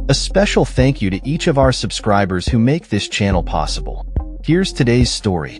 A special thank you to each of our subscribers who make this channel possible. Here's today's story.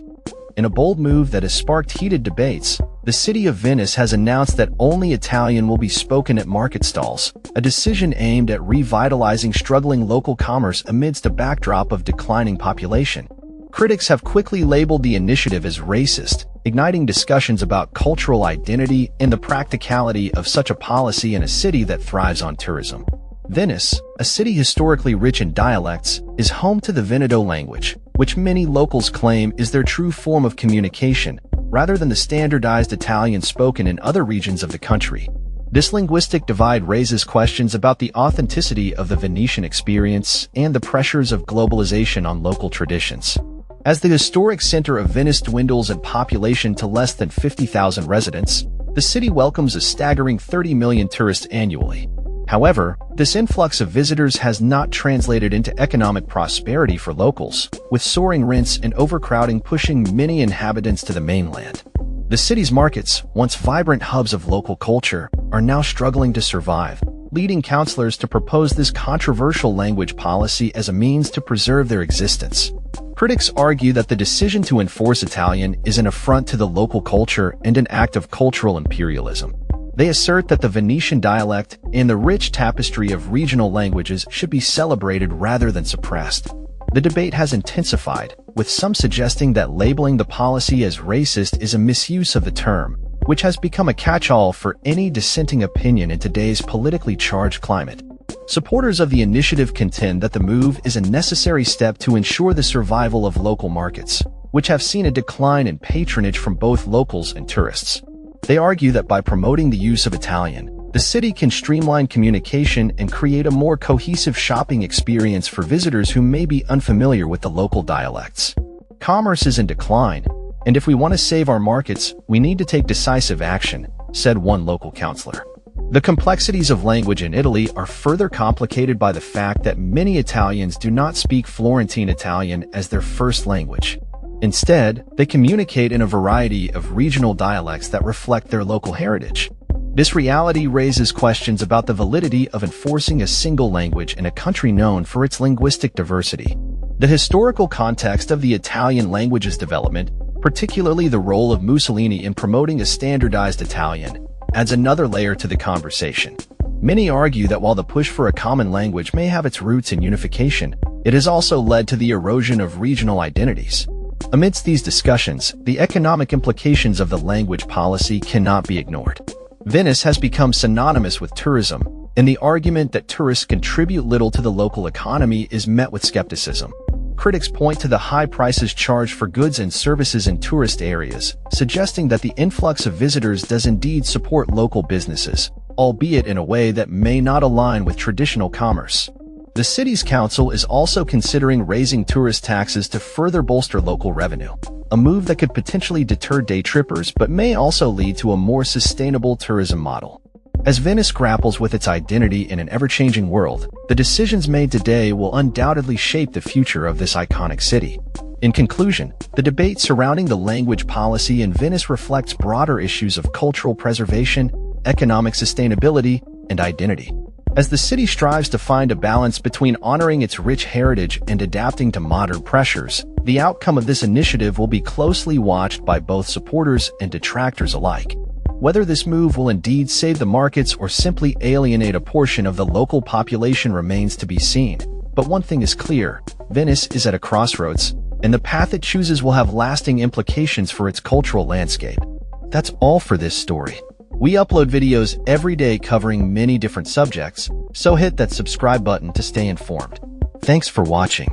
In a bold move that has sparked heated debates, the city of Venice has announced that only Italian will be spoken at market stalls, a decision aimed at revitalizing struggling local commerce amidst a backdrop of declining population. Critics have quickly labeled the initiative as racist, igniting discussions about cultural identity and the practicality of such a policy in a city that thrives on tourism. Venice, a city historically rich in dialects, is home to the Veneto language, which many locals claim is their true form of communication, rather than the standardized Italian spoken in other regions of the country. This linguistic divide raises questions about the authenticity of the Venetian experience and the pressures of globalization on local traditions. As the historic center of Venice dwindles in population to less than 50,000 residents, the city welcomes a staggering 30 million tourists annually. However, this influx of visitors has not translated into economic prosperity for locals, with soaring rents and overcrowding pushing many inhabitants to the mainland. The city's markets, once vibrant hubs of local culture, are now struggling to survive, leading councillors to propose this controversial language policy as a means to preserve their existence. Critics argue that the decision to enforce Italian is an affront to the local culture and an act of cultural imperialism. They assert that the Venetian dialect and the rich tapestry of regional languages should be celebrated rather than suppressed. The debate has intensified, with some suggesting that labeling the policy as racist is a misuse of the term, which has become a catch-all for any dissenting opinion in today's politically charged climate. Supporters of the initiative contend that the move is a necessary step to ensure the survival of local markets, which have seen a decline in patronage from both locals and tourists. They argue that by promoting the use of Italian, the city can streamline communication and create a more cohesive shopping experience for visitors who may be unfamiliar with the local dialects. Commerce is in decline, and if we want to save our markets, we need to take decisive action, said one local councillor. The complexities of language in Italy are further complicated by the fact that many Italians do not speak Florentine Italian as their first language. Instead, they communicate in a variety of regional dialects that reflect their local heritage. This reality raises questions about the validity of enforcing a single language in a country known for its linguistic diversity. The historical context of the Italian language's development, particularly the role of Mussolini in promoting a standardized Italian, adds another layer to the conversation. Many argue that while the push for a common language may have its roots in unification, it has also led to the erosion of regional identities. Amidst these discussions, the economic implications of the language policy cannot be ignored. Venice has become synonymous with tourism, and the argument that tourists contribute little to the local economy is met with skepticism. Critics point to the high prices charged for goods and services in tourist areas, suggesting that the influx of visitors does indeed support local businesses, albeit in a way that may not align with traditional commerce. The city's council is also considering raising tourist taxes to further bolster local revenue, a move that could potentially deter day trippers but may also lead to a more sustainable tourism model. As Venice grapples with its identity in an ever-changing world, the decisions made today will undoubtedly shape the future of this iconic city. In conclusion, the debate surrounding the language policy in Venice reflects broader issues of cultural preservation, economic sustainability, and identity. As the city strives to find a balance between honoring its rich heritage and adapting to modern pressures, the outcome of this initiative will be closely watched by both supporters and detractors alike. Whether this move will indeed save the markets or simply alienate a portion of the local population remains to be seen. But one thing is clear: Venice is at a crossroads, and the path it chooses will have lasting implications for its cultural landscape. That's all for this story. We upload videos every day covering many different subjects, so hit that subscribe button to stay informed. Thanks for watching.